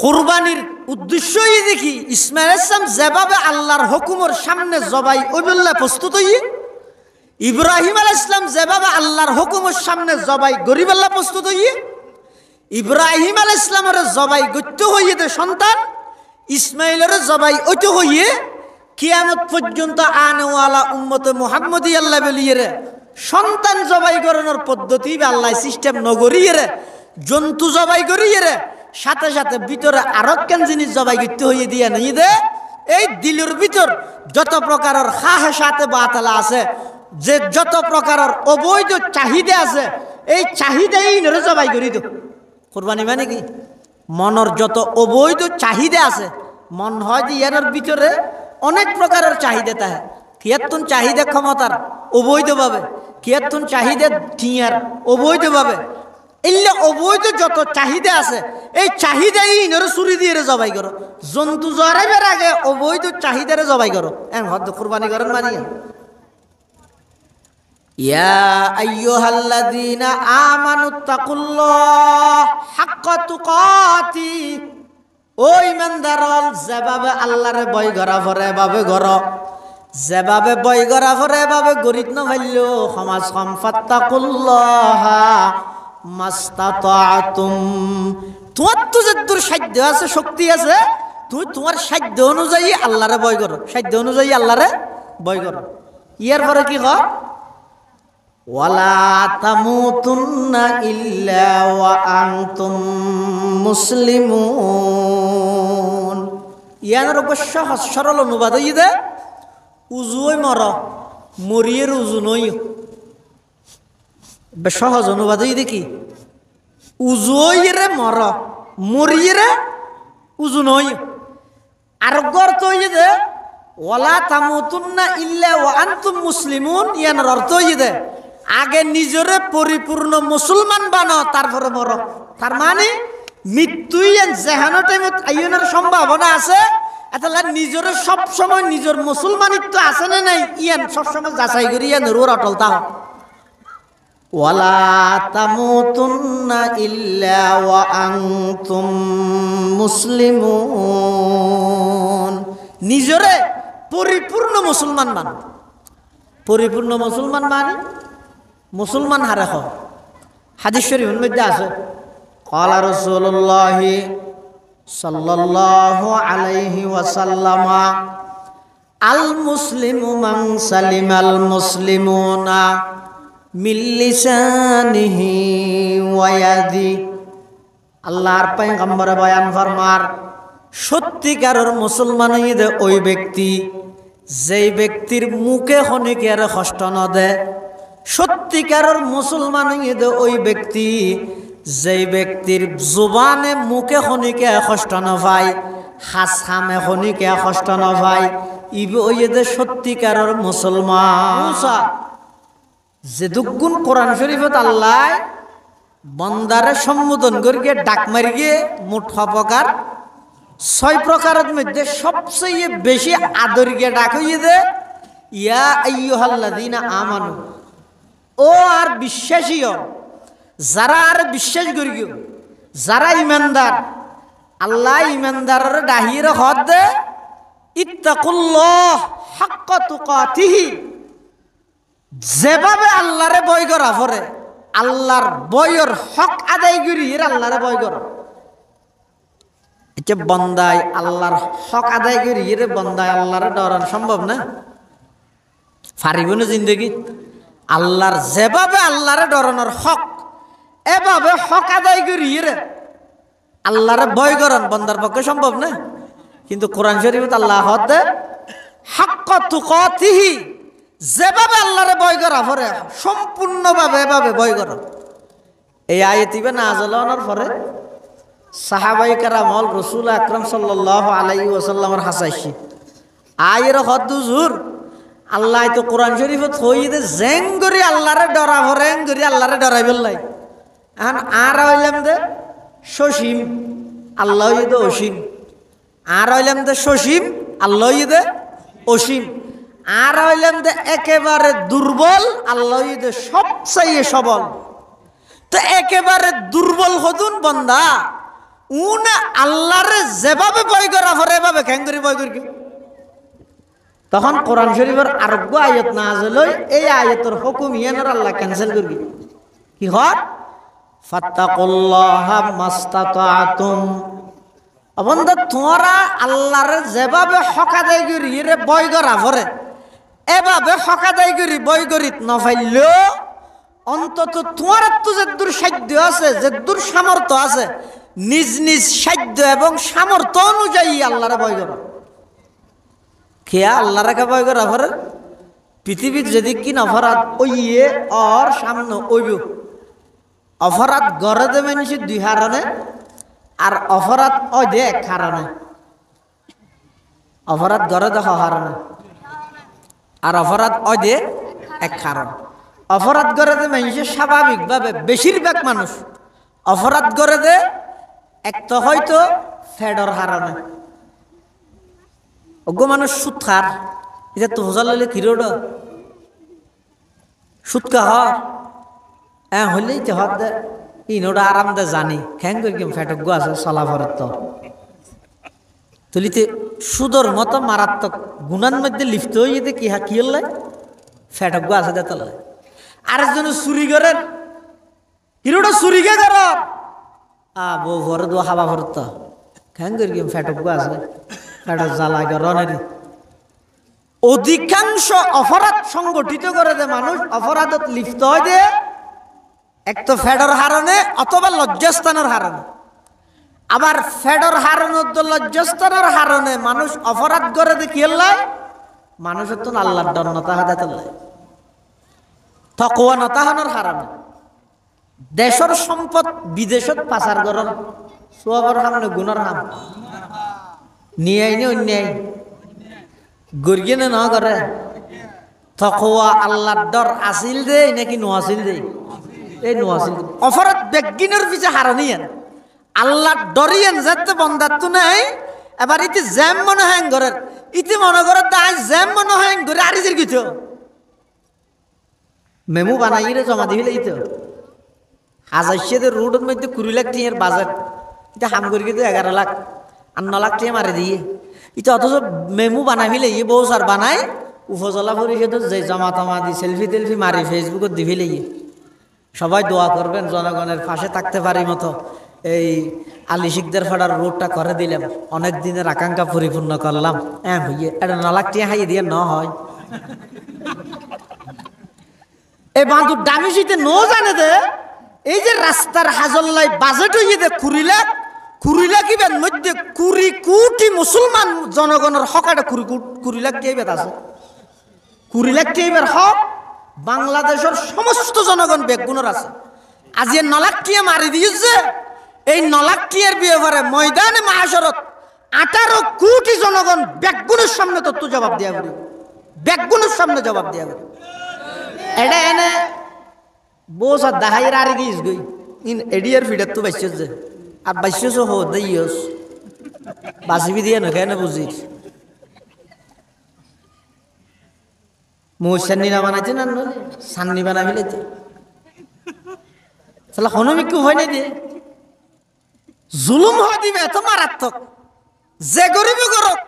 কুরবানির উদ্দেশ্যই দেখি ইসমাইল ইসলাম যেভাবে আল্লাহর হুকুমের সামনে জবাই ওইবল্লা প্রস্তুত হই, ইব্রাহিম আলাইহিস সালাম যেভাবে আল্লাহর হুকুমের সামনে জবাই গরিবাল্লা প্রস্তুত হই, ইব্রাহিম আলাইহিস সালামের জবাই গত্য হইয়ে দে সন্তান, ইসমাইলের জবাই ওইতো হইয়ে কিয়ামত পর্যন্ত আনওয়ালা উম্মতে মুহাম্মদী আল্লাহ বলিয়ে সন্তান জবাই করানোর পদ্ধতি বা আল্লাহ সিস্টেম নগরিয়ে জন্তু জবাই করিয়ে সাথে সাথে ভিতরে আরো কেন জিনিস জবাই করতে হইয়ে দিয়ে নিয়ে দে এই দিলের ভিতর যত প্রকারের সাথে বাতালা আছে, যে যত প্রকারের অবৈধ চাহিদা আছে, এই চাহিদাই নরে জবাই করি তো। কুরবানি মানে কি মনের যত অবৈধ চাহিদা আছে, মন হয় যে ইয়ার ভিতরে অনেক প্রকারের চাহিদা থাকে, কিয়াতুন চাহিদা ক্ষমতার অবৈধভাবে, কিয়াতুন চাহিদা টিয়ার অবৈধভাবে, এলে অবৈধ যত চাহিদা আছে এই চাহিদাই ইনরে চুরি দিয়ে জবাই করো। জন্তু জরাইবার আগে অবৈধ চাহিদারে জবাই করো, এম হদ কুরবানি করেন মানিয়া। ইয়া আইয়ুহাল্লাযীনা আমানুত্তাকুল্লাহ হাক্কা তুকাতি, ও ঈমানদারল যেভাবে আল্লাহরে ভয় করা পরে এভাবে করো, যেভাবে ভয় করা পরে এভাবে গরিব না ভাইলো সমাজ ফাত্তাকুল্লাহ মাস্তাতাতুম, তোমার তো যতদূর সাধ্য আছে শক্তি আছে তুই তোমার সাধ্য অনুযায়ী আল্লাহরে ভয় করো, সাধ্য অনুযায়ী আল্লাহরে ভয় করো। ইয়ার পরে কি হয় ওয়ালা তামুতুন্না ইল্লা ওয়া আনতুম মুসলিমুন, ইয়ার অবশ্য সরল অনুবাদ হই দে উজুই মর মরিয়ের উজু নই, সহজ অনুবাদ হই দেখি উজুইরে মর মরিয়েরে উজু নই। আর অর্থ হই দে ওয়ালা তামুতুন্না ইল্লা ওয়া আনতুম মুসলিমুন, ইয়ার অর্থ হই দে আগে নিজরে পরিপূর্ণ মুসলমান বানো তারপরে মরো। তার মানে মৃত্যুই যেহানো টাইমত আইনের সম্ভাবনা আছে, এতলা নিজরে সবসময় নিজের মুসলমানিত্ব আছে না নাই ইয়ান সবসময় যাচাই করি ইয়ান রোর অটল তাহ। ওয়ালা তামুতুন্না ইল্লা ওয়া আনতুম মুসলিমুন, নিজরে পরিপূর্ণ মুসলমান বানো। পরিপূর্ণ মুসলমান মানে মুসলমান হারে হ। হাদিস শরীফের মধ্যে আছে ক্বালা রাসূলুল্লাহ সাল্লাল্লাহু আলাইহি ওয়াসাল্লাম আল মুসলিমু মান সালিমাল মুসলিমুনা মিন লিসানিহি ওয়া ইয়াদি, আল্লাহর পয়গম্বর বয়ান ফরমার সত্যিকারের মুসলমান হইতে ওই ব্যক্তি যেই ব্যক্তির মুখে খনিকের কষ্ট ন দেয়। সত্যিকারের মুসলমান হইতে ওই ব্যক্তি যেই ব্যক্তির জুবানে মুখে খনিকে কষ্ট ন পায়, হাস খামে খনিকে কষ্ট ন পায়, ইবে ওইদে সত্যিকারের মুসলমান। যে দুগুণ কোরআন শরীফত আল্লাহ বন্দারে সম্বোধন করিয়ে ডাক মারিয়ে মুঠ প্রকার 6 প্রকারের মধ্যে সবচেয়ে বেশি আদরিকে ডাক হইয়ে দে ইয়া আইয়ুহাল্লাযীনা আমানু, ও আর বিশ্বাসীও যারা আর বিশ্বাস করিও, যারা ইমানদার, আল্লাহ ইমানদারের ডাহির হদ দে ইত্তাকুল্লাহ হাক্কা তুকাতিহি, যেভাবে আল্লাহরে ভয় করা পরে আল্লাহর ভয়ের হক আদায় করি আল্লাহরে ভয় কর। এটা বন্দায় আল্লাহর হক আদায় করি বন্দায় আল্লাহরে ডরানো সম্ভব না, পারিব না জিন্দগি। আল্লাহর যেভাবে আল্লাহরে ডরানোর হক এভাবে হক আদায় করি আল্লাহরে ভয় করান বন্দার পক্ষে সম্ভব না। কিন্তু কোরআন শরীফত আল্লাহ হদ হাক্কা তুকাতিহি, যেভাবে আল্লাহরে ভয় করা পরে সম্পূর্ণভাবে এভাবে ভয় করো। এই আয়াতিবে নাযিল হওয়ার পরে সাহাবায়ে কেরামল রাসূল আকরাম সাল্লাল্লাহু আলাইহি ওয়াসাল্লামের হাসাইছি আয়ের হদ হুজুর আল্লাহ তো কোরআন শরীফত হইতে জেং করি আল্লাহরে ডরা ভরে করি আল্লাহরে ডরাই বললাই। এখন আর হইলাম দে সসীম, আল্লাহ হইতে অসীম, আর হইলাম দে সসীম, আল্লাহ হইতে অসীম, আর হইলাম দে একেবারে দুর্বল, আল্লাহ হইতে সবচেয়ে সবল। তো একেবারে দুর্বল হদুন বন্দা উন আল্লাহরে যেভাবে বয় করা পরে এভাবে কেন করে বয় করি তখন কোরআন শরীফের আরোগ্য আয়াত না আসলে এই আয়াতের হুকুম ইয়ানোর আল্লাহ ক্যান্সেল করবি কি হয় ফাত্তাকুল্লাহা মাস্তাতাতুম বন্ধু তোমরা আল্লাহরে যেভাবে হক আদায় করি রে বয় করা পরে এভাবে হক আদায় করি বয় করি নফাইলেও অন্তত তোমার তো যে দূর সাধ্য আছে যে দূর সামর্থ্য আছে নিজ নিজ সাধ্য এবং সামর্থ্য অনুযায়ী আল্লাহরে ভয় করো খেয়া আল্লাহরে ভয় করা পরে পৃথিবীর যদি কিন অপরাধ ওইয়ে ওর সামনে ওইব অপরাধ গড়ে দে মানুষ দুই হারণে আর অপরাধ ওই দে এক হারণে অপরাধ গড়ে দে হারণে আর অপরাধ ওই দে এক কারণ অপরাধ করে দে মানুষের স্বাভাবিকভাবে বেশিরভাগ মানুষ অপরাধ করে দে এক তো হয়তো ফেডর হারানো অজ্ঞ মানুষ সুদ খার এটা তো হোজাল লইলে কিরোড সুদ কাহর হ্যাঁ হইলেই তো হত দে ইনোটা আরাম দে জানি খ্যাং করি কি ফেটজ্ঞ আছে চলাফরের তো তুলিতে সুদর মতো মারাত্মক গুণার মধ্যে লিপ্ত হয়ে যেতে কি কি হল ফেটজ্ঞ আছে দে তলে আরেকজন চুরি করেন হিরোটা চুরি কে কর বউ ভরে দো হাবা ভরত তো খ্যাং করি কি ফেটজ্ঞ আছে ফেটক জ্বালা রনেরি অধিকাংশ অপরাধ সংগঠিত করে দে মানুষ অপরাধত লিপ্ত হয় দে এক তো ফেডর হারণে অথবা লজ্জাস্থানের হারণে আবার ফেডর হারণত লজ্জাস্থানের হারণে মানুষ অপরাধ করে দে কি লাই মানুষের তো আল্লাহর ডর নতা হাতে তোলে তকওয়া নতাহানোর হারামে দেশের সম্পদ বিদেশত পাচার করার সবার সামনে গুণর হাম নিয়ে আইনি অন্যায় গরিয়ে না করে তকওয়া আল্লাহর ডর আসিল দে নাকি নোয়াছিল দে এই নোয়াছিল অপরাধ বেগিনের পিছে হারানিয়েন আল্লাহর ডরিয়েন যাতে বন্ধাত্ম নাই এবার ইতি জ্যাম মনে হয় ঘরের ইতি মনে করে তাই জ্যাম মনে হয় ঘরে আরিজের কিছু মেমু বানাই রে জমা দিবিলে তো হাজার রোডের মধ্যে 20 লাখ টিয়ার বাজার এটা হাম করি কিন্তু 11 লাখ আর 9 লাখ টিয়া মারি দিয়ে এটা অথচ মেমু বানাবিলে ই বউ সার বানাই উপজেলা পরিষদের যে জমা টমা দি সেলফি টেলফি মারি ফেসবুকত দিবিলে সবাই দোয়া করবেন জনগণের পাশে থাকতে পারি মতো এই আলী শিকদার ফাড়ার রোডটা করে দিলাম অনেক দিনের আকাঙ্ক্ষা পরিপূর্ণ করলাম হ্যাঁ হইয়ে এটা 9 লাখ টিয়া হাইয়ে দিয়ে ন হয় এই বান্ধব ডামিশিতে নো জানে দে এই যে রাস্তার হাজল্লাই বাজেট হইয়ে দে 20 লাখ ইবেন মধ্যে 20 কোটি মুসলমান জনগণের হকাটা 20 লাখ টিয়া আছে 20 লাখ টিয়া হক বাংলাদেশের সমস্ত জনগণ বেগুনের আছে আজ 9 লাখ টিয়া মারি দিয়েছে এই 9 লাখ টিয়ার ব্যাপারে ময়দানে মাহাশরত 18 কোটি জনগণ বেগুনের সামনে তত্ত্ব জবাব দিয়া করি বেগুনের সামনে জবাব দিয়া করি এটা এনে বস আর দাহাইয়ের আর গিয়েছ গই ইন এডিয়ার ফিডার তো বাইশ যে আর বাইশ হো দিয়স বাসিবি দিয়ে নখে না বুঝিস মৌসান্নি না বানাইছে না সান্নি বানা ফেলেছে তাহলে হনমিক হয় নাই দিয়ে জুলুম হওয়া দিবে এত মারাত্মক যে গরিব করক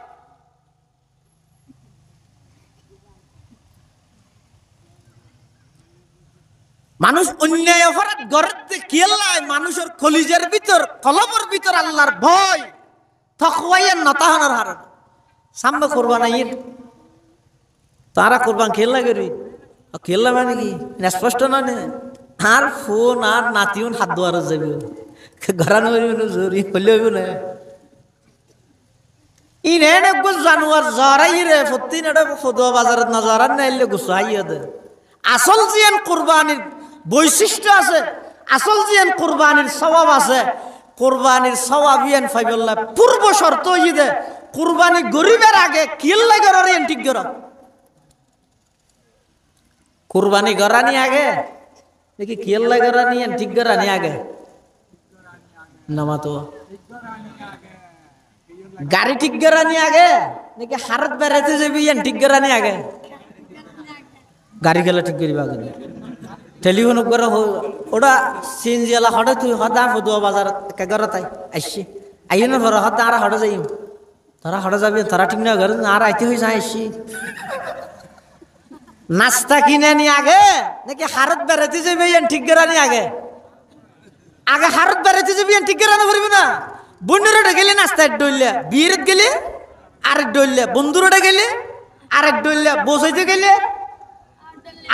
মানুষ অন্যায় অপরাধ গড়তে কিয়াল্লায় মানুষের কলিজার ভিতর কলমের ভিতর আল্লাহর ভয় তকওয়ায়ের নতাহানোর হারণ সামনে কোরবানাইয়ের তারা কোরবান খেললা করি খেললা মানে কি স্পষ্ট না নে আর ফোন আর নাতিউন হাত দোয়ার যাবে ঘরানো জরি হইলে হইব না ইনে নেগো জানুয়ার জরাই রে ফতিন এটা ফদুয়া বাজারত না জরান নাইলে গুছাইয়া দে আসল জিয়ান কুরবানির বৈশিষ্ট্য আছে আসল জিয়ান কুরবানির সওয়াব আছে কুরবানির সওয়াব ইয়ান ফাইবুল্লাহ পূর্ব শর্ত ইদে কুরবানি গরিবের আগে কিল্লা গরার ইয়ান ঠিক গর কুরবানি গরানি আগে দেখি কিল্লা গরানি ইয়ান ঠিক গরানি আগে নামাতো গাড়ি ঠিক গরানি আগে নাকি হারত বেড়াতে যাবি ইয়ান ঠিক গরানি আগে গাড়ি গেলে ঠিক করিবা আগে টেলিফোন করে ওটা সিনজিয়ালা হঠাৎ তুই হদা ফদুয়া বাজার এগারো তাই আসছি আইও না ধরো হদা আর হঠাৎ যাই তারা হঠাৎ যাবি তারা ঠিক না ঘর আর আইতে হয়েছে আসছি নাস্তা কিনে নি আগে নাকি হারত বেড়াতে যাবি ঠিক গেরানি আগে আগে হারত বেড়াতে যাবি ঠিক গেরানো করবি না বন্ধুরা গেলে নাস্তা ডইলে বিয়ের গেলে আরেক ডইলে বন্ধুরা গেলে আরেক ডইলে বসাইতে গেলে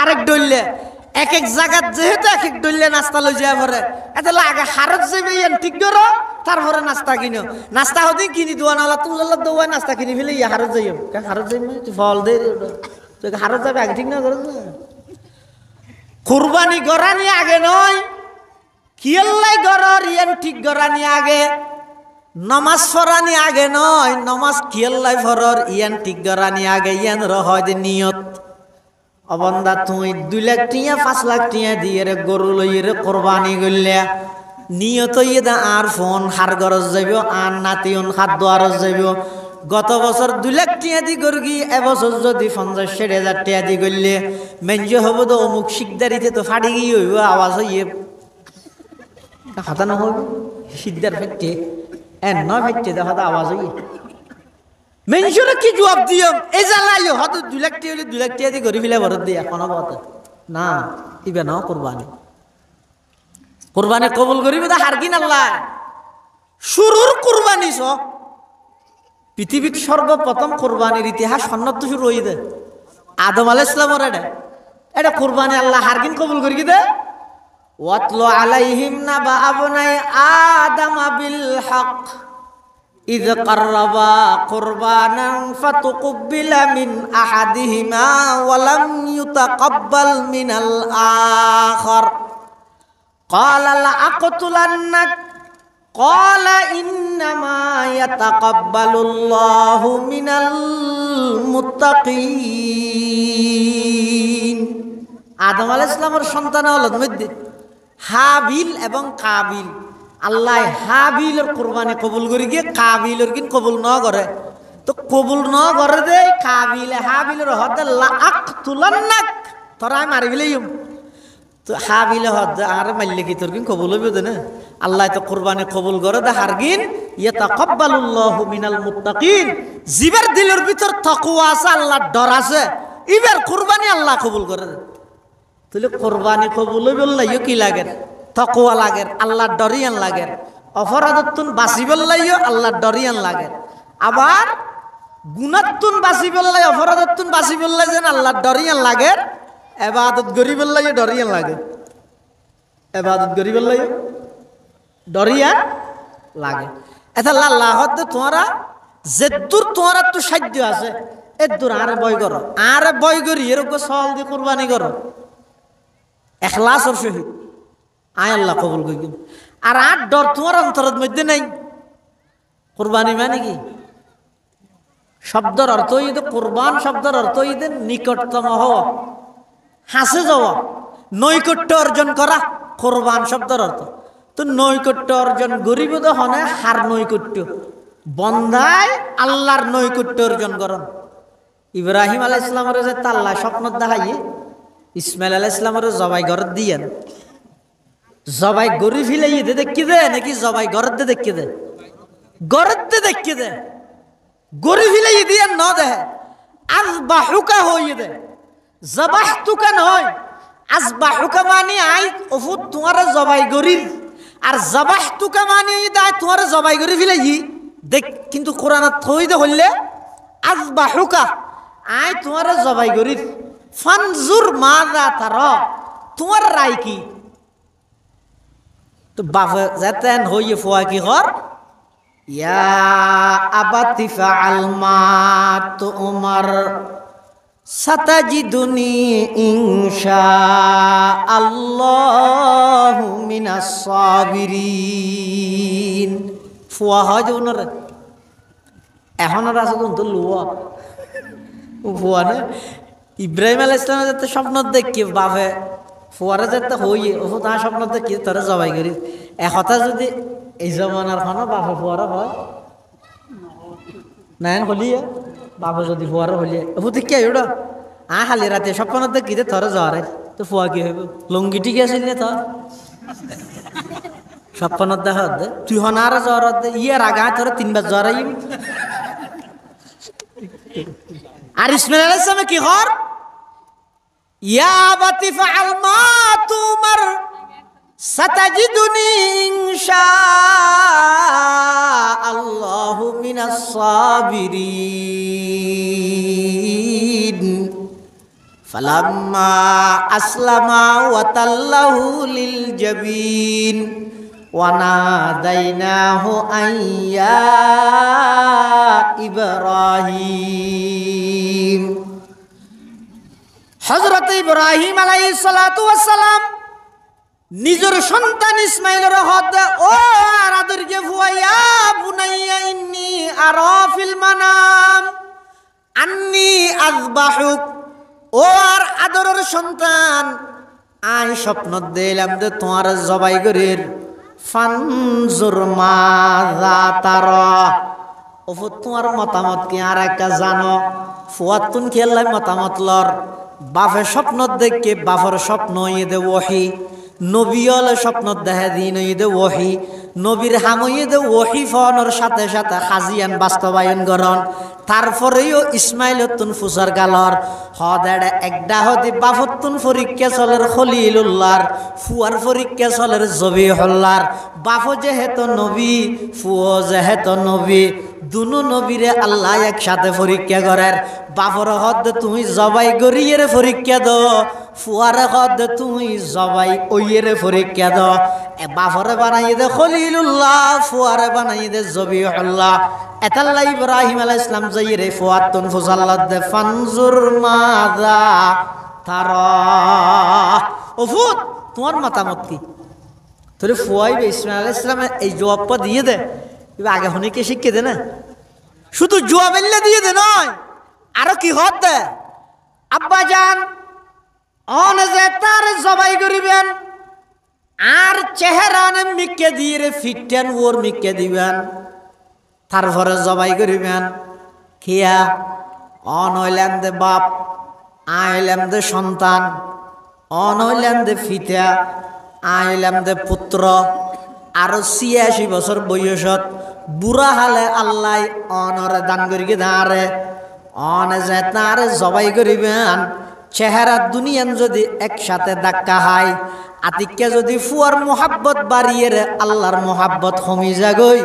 আরেক ডইলে এক এক জায়গাত যেহেতু এক এক ডইলে নাস্তা লই যায় পরে এতে আগে হারত যাবি ঠিক করো তারপরে নাস্তা কিনো নাস্তা হতে কিনি দোয়া নালা তুই দোয়া নাস্তা কিনি ফেলে হারত যাই হারত যাই ফল দে তুই হারত যাবে আগে ঠিক না করো কুরবানি গরানি আগে নয় কিয়াল্লাই গরর ইয়ান ঠিক গরানি আগে নমাজ পড়ানি আগে নয় নমাজ কিয়াল্লাই ফরর ইয়ান ঠিক গরানি আগে ইয়ান রহয় নিয়ত অবন্দা তুই 2 লাখ টিয়া 5 লাখ টিয়া দিয়ে রে গরু লইয়ে রে কোরবানি গল্লা নিয়ত ইদা আর ফোন হার গরজ যাইব আর নাতিউন খাদ্য আরজ যাইব গত বছর 2 লাখ টিয়া দি গরগি এবছর যদি 50-60,000 টিয়া দি গল্লে মেঞ্জ হবো তো অমুক শিকদারিতে তো ফাড়ি গিয়ে হইব আওয়াজ হইয়ে হাতানো হইব শিকদার ফেটে নয় ফেটে দেখা আওয়াজ হইয়ে মেঞ্জরে কি জবাব দিও এই জ্বালাইও হয়তো 2 লাখ টিয়া হলে 2 লাখ টিয়া দি গরি ফেলে ভরত দিয়ে এখন বলতে না ইবে না কোরবানি কোরবানি কবুল করিবে তা হারগিন আল্লাহ শুরুর কোরবানি স পৃথিবীর সর্বপ্রথম কোরবানির ইতিহাস সন্ন্যত শুরু হয়ে দে আদম আলাইহিস সালামের এটা কোরবানি আল্লাহ হারগিন কবুল করি দে ওয়াতলু আলাইহিম নাবা আবনাই আদম বিল হক ইয কাররাবা কুরবানান ফাতুকবিলা মিন আহাদিহিমা ওয়া লাম ইউতাকাব্বাল মিনাল আখার ক্বালা লা আqtulannak ক্বালা ইন্নামা ইয়াতাকাব্বালুল্লাহু মিনাল মুত্তাকিন আদম আলাইহিস সালামের সন্তান হলো মধ্যে হাবিল এবং কাবিল আল্লাহ হাবিলের কোরবানি কবুল করি গিয়ে কাবিলের কিন কবুল ন করে তো কবুল ন করে দে কাবিলে হাবিলের হতে লা আqtulannak তোরা মারি ফেলাইম তো হাবিলে হদ আর মারলে কি তোর কিন কবুল হইব না আল্লাহ তো কোরবানি কবুল করে দে হারগিন ইয়াতাকাব্বালুল্লাহু মিনাল মুত্তাকিন জিবার দিলের ভিতর তাকওয়া আছে আল্লাহর ডর আছে এবার কোরবানি আল্লাহ কবুল করে দে তাহলে কোরবানি কবুল হইব লাইও কি লাগে তাকওয়া লাগে আল্লাহর ডরিয়ান লাগে অপরাধতুন বাঁচিবল লাইও আল্লাহর ডরিয়ান লাগে আবার গুনাহতুন বাঁচিবল লাই অপরাধতুন বাঁচিবল লাই যেন আল্লাহর ডরিয়ান লাগে ইবাদত গরিবল লাইও ডরিয়ান লাগে ইবাদত গরিবল লাইও ডরিয়ান লাগে এটা আল্লাহ হদ তোমরা যেদুর তোমরা তো সাধ্য আছে এদুর আরে বয় করো আরে বয় করি এরকম সল দিয়ে কুরবানি করো ইখলাসের সহিত আয় আল্লাহ কবুল করি আর আর ডর তোমার অন্তরের মধ্যে নাই কুরবানি মানে কি শব্দের অর্থ হইতে কুরবান শব্দের অর্থ হইতে নিকটতম হওয়া হাসে যাওয়া নৈকট্য অর্জন করা কুরবান শব্দের অর্থ তো নৈকট্য অর্জন গরিব তো হনে হার নৈকট্য বন্ধায় আল্লাহর নৈকট্য অর্জন করেন ইব্রাহিম আলাইহিস সালামের যে আল্লাহ স্বপ্ন দেখাইয়ে ইসমাইল আলাইহিস সালামের জবাই ঘর দিয়েন জবাই গরি ফিলাইয়ে দে দেখি দে নাকি জবাই ঘর দে দেখি দে ঘর দে দেখি দে গরি ফিলাইয়ে দিয়ে ন দে আযবাহুকা হইয়ে দে জবাহতুকা নয় আযবাহুকা মানে আই ওফুত তোমার জবাই গরির আর জবাহতুকা মানে দাই তোমার জবাই গরি ফিলাইয়ে দেখ কিন্তু কোরআনত থই দে হইলে আযবাহুকা আই তোমার জবাই গরির ফানজুর মাযা তারা তোমার রায় কি তো বাবা যেতেন হইয়ে ফোয়া কি হর ইয়া আবাতি ফাআল মা তুমার সাতাজিদুনি ইনশাআল্লাহু মিনাস সাবিরিন ফোয়া হয় যে ওনার এখন আর আছে তো লুয়া ফোয়া না ইব্রাহিম আলাইহিস সালাম যাতে স্বপ্ন দেখি বাপে ফুয়ারে যাতে হইয়ে ও তার স্বপ্ন দেখি তোরা জবাই করি একথা যদি এই জমানার খানো বাপে ফুয়ারা হয় নাইন হলিয়ে বাপে যদি ফুয়ারা হলিয়ে ও দেখি ওটা খালি রাতে স্বপ্ন দেখি তোরা জ্বরে তো ফুয়া কি হইব লুঙ্গি ঠিক আছিল না তোর স্বপ্ন দেখা দে তুই হনার জ্বর দে ইয়ার আগা তোর 3 বার জ্বর আইম আর ইসমাইল আলাইহিস সালাম কি কর ইয়া আবাতি ফাআল মা তুমার সাতাজিদুনি ইনশাআল্লাহু মিনাস সাবিরিন ফালাম্মা আসলামা ওয়া তাল্লাহু লিল জাবিন ওয়া নাদাইনাহু আইয়া ইব্রাহিম হযরত ইব্রাহিম আলাইহিস সালাতু ওয়াস সালাম নিজের সন্তান ইসমাইলের হদে ও আরাদুরকে ফুয়াইয়া বুনাইয়া ইন্নী আরা ফিল মানাম আন্নী আযবাহুক ও আর আদরের সন্তান আই স্বপ্ন দিলাম যে তোমার জবাই করির ফানজুর মাযা তারা ও তোমার মতামত কি আর একটা জানো ফুয়াতুন কি আল্লাহ মতামত লর বাপের স্বপ্ন দেখে বাপের স্বপ্ন ইদে ওহী নবী হলে স্বপ্ন দেখা দিন ইদে ওহী নবীর হামইদে ওহী ফোনের সাথে সাথে হাজিয়ান বাস্তবায়ন করন তারপরেও ইসমাইল তুন ফুসার গালর হদাড়ে একটা হদি বাফতুন পরীক্ষা চলের খলিলুল্লাহর ফুয়ার পরীক্ষা চলের জবিহুল্লাহর বাফ যেহেতু নবী ফুও যেহেতু নবী দুনো নবীরে আল্লাহ একসাথে পরীক্ষা করার বাফর হদ তুমি জবাই গরিয়ের পরীক্ষা দাও ফুয়ারে হদ তুমি জবাই ওইয়ের পরীক্ষা দাও বাফরে বানাই দে খলিলুল্লাহ ফুয়ারে বানাই দে জবিহুল্লাহ এতাল্লাহ ইব্রাহিম আলাইহিস সালাম যাইরে ফুয়াতুন ফুসাল্লাত দে ফানজুর মাযা তারা ও ফুত তোমার মতামত কি তোরে ফুয়াইবে ইসমাইল আলাইহিস সালাম এই জবাবটা দিয়ে দে এবার আগে হনিকে শিখিয়ে দে না শুধু জবাব এলে দিয়ে দে নয় আরো কি হত দে আব্বা জান অনে যে তার জবাই করিবেন আর চেহারা নে মিকে দিয়ে রে ফিটেন ওর মিকে দিবেন তারপরে জবাই করিবেন খিয়া অনইলেন দে বাপ আইলেন দে সন্তান অনইলেন দে ফিতা আইলেন দে পুত্র আর ৮৬ বছর বয়সত বুড়া হালে আল্লাহ অনরে দান করিকে ধারে অনে যে তার জবাই করিবেন চেহারা দুনিয়ান যদি একসাথে ধাক্কা হয় আতিককে যদি ফুয়ার মোহাব্বত বাড়িয়ে রে আল্লাহর মোহাব্বত কমি যাগই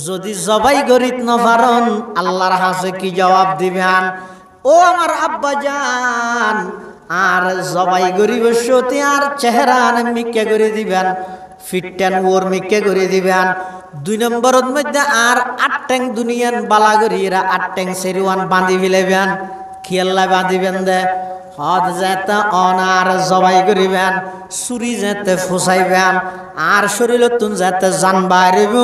যদি জবাই করিত নপারন আল্লাহর হাসে কি জবাব দিবেন ও আমার আব্বা জান আর জবাই করিব সতি আর চেহারা মিকে করে দিবেন ফিটটেন ওর মিকে করে দিবেন ২ নম্বরের মধ্যে আর ৮ ট্যাং দুনিয়ান বালা করিরা ৮ ট্যাং সেরিওয়ান বাঁধি ফেলেবেন খেয়াল্লা বাঁধিবেন দে হদ যেতে অনার জবাই করিবেন চুরি যেতে ফুসাইবেন আর শরীরতুন যেতে জান বাইরিব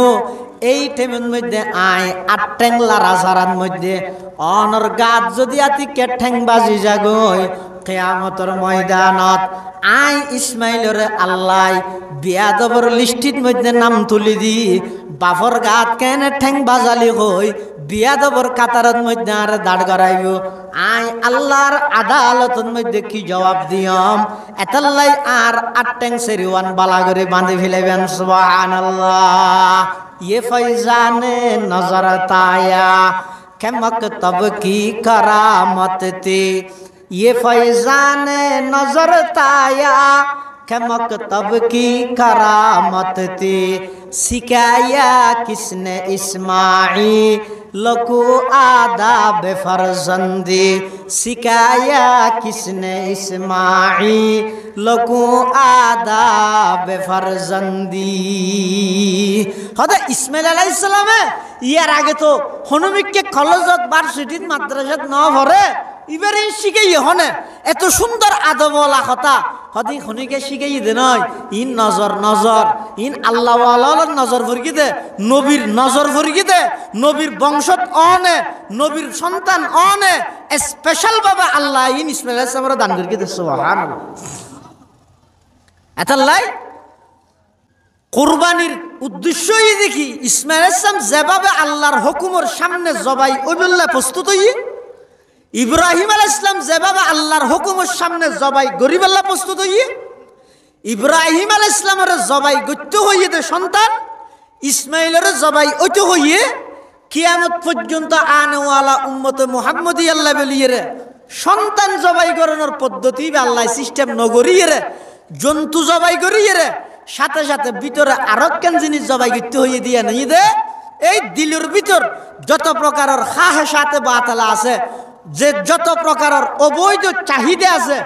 এই টাইমের মধ্যে আয় ৮ ট্যাং লারা সারার মধ্যে অনর গাত যদি আতিকে ঠ্যাং বাজি যাগই কিয়ামতের ময়দানত আই ইসমাইলরে আল্লাহ বিয়াদবর লিস্টির মধ্যে নাম তুলি দি বাফর গাত কেন ঠ্যাং বাজালি হই বিয়াদবর কাতারের মধ্যে আর দাঁড় করাইব আই আল্লাহর আদালতের মধ্যে কি জবাব দিয়ম এতাল্লাই আর ৮ ট্যাং সেরিওয়ান বালা করে বাঁধি ফেলেবেন সুবহানাল্লাহ ये फैजान नजर ताया के मकतब की करामत थी ये फैजान नजर ताया के मकतब की करामत थी सिखाया किसने इस्माईल को आदाब फर्जंदी सिखाया किसने इस्माईल को आदाब फर्जंदी হদা ইসমাইল আলাইহিস সালামে ইয়ার আগে তো হনুমিককে কলেজত ভার্সিটিত মাদ্রাসাত ন পড়ে ইবারে শিখাই হনে এত সুন্দর আদবওয়ালা কথা হদি হনিকে শিখাই দে নয় ইন নজর নজর ইন আল্লাহ ওয়ালার নজর ফরকি দে নবীর নজর ফরকি দে নবীর বংশত অনে নবীর সন্তান অনে স্পেশাল ভাবে আল্লাহ ইন ইসমাইল আলাইহিস সালামের দান করি দে সুবহানাল্লাহ এতাল্লাই কুরবানির উদ্দেশ্যই দেখি ইসমাইল আলাইহিস সালাম যেভাবে আল্লাহর হুকুমের সামনে জবাই ওইবল্লা প্রস্তুত হই ইব্রাহিম আলাইহিস সালাম যেভাবে আল্লাহর হুকুমের সামনে জবাই গরিবাল্লা প্রস্তুত হই ইব্রাহিম আলাইহিস সালামের জবাই গত্য হইয়ে দে সন্তান, ইসমাইলের জবাই ওইতো হইয়ে কিয়ামত পর্যন্ত আনওয়ালা উম্মতে মুহাম্মদী আল্লাহ বলিয়ে সন্তান জবাই করানোর পদ্ধতি বা আল্লাহ সিস্টেম নগরিয়ে জন্তু জবাই করিয়ে সাথে সাথে ভিতরে আরো কেন জিনিস জবাই করতে হইয়ে দিয়ে নেই দে এই দিলের ভিতর যত প্রকারের খাহেসাতে বাতালা আছে, যে যত প্রকারের অবৈধ চাহিদা আছে,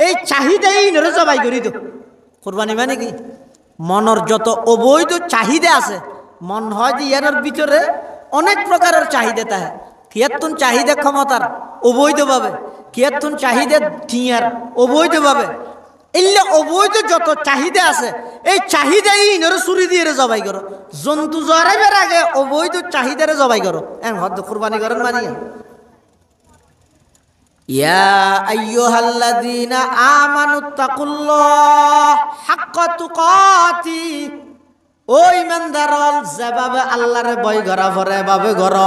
এই চাহিদাই নরে জবাই করি তো কুরবানি মানে কি মনের যত অবৈধ চাহিদা আছে, মন হয় যে ইয়ার ভিতরে অনেক প্রকারের চাহিদা থাকে, কিয়াতুন চাহিদা ক্ষমতার অবৈধভাবে, কিয়াতুন চাহিদা টিয়ার অবৈধভাবে, এলে অবৈধ যত চাহিদা আছে এই চাহিদাই ইনরে চুরি দিয়ে জবাই করো, জন্তু জরাইবার আগে অবৈধ চাহিদারে জবাই করো, হদ কুরবানি করেন মানিয়া। ইয়া আইয়ুহাল্লাযীনা আমানুত্তাকুল্লাহ হাক্কা তুকাতি, ও ঈমানদারল যেভাবে আল্লাহরে ভয় করা পরে এভাবে করো,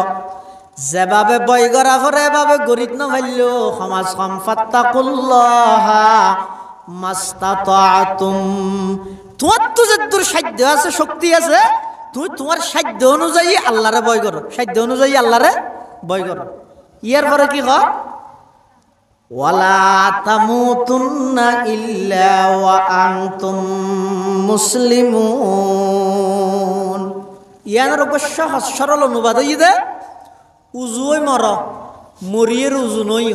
যেভাবে ভয় করা পরে এভাবে গরিত না ভাইলো সমাজ ফাত্তাকুল্লাহ মাস্তাতাতুম, তোমার তো যতদূর সাধ্য আছে শক্তি আছে তুই তোমার সাধ্য অনুযায়ী আল্লাহরে ভয় করো, সাধ্য অনুযায়ী আল্লাহরে ভয় করো। ইয়ার পরে কি হয় ওয়ালা তামুতুন্না ইল্লা ওয়া আনতুম মুসলিমুন, ইয়ার অবশ্য সরল অনুবাদ হই দে উজুই মর মরিয়ের উজু নই,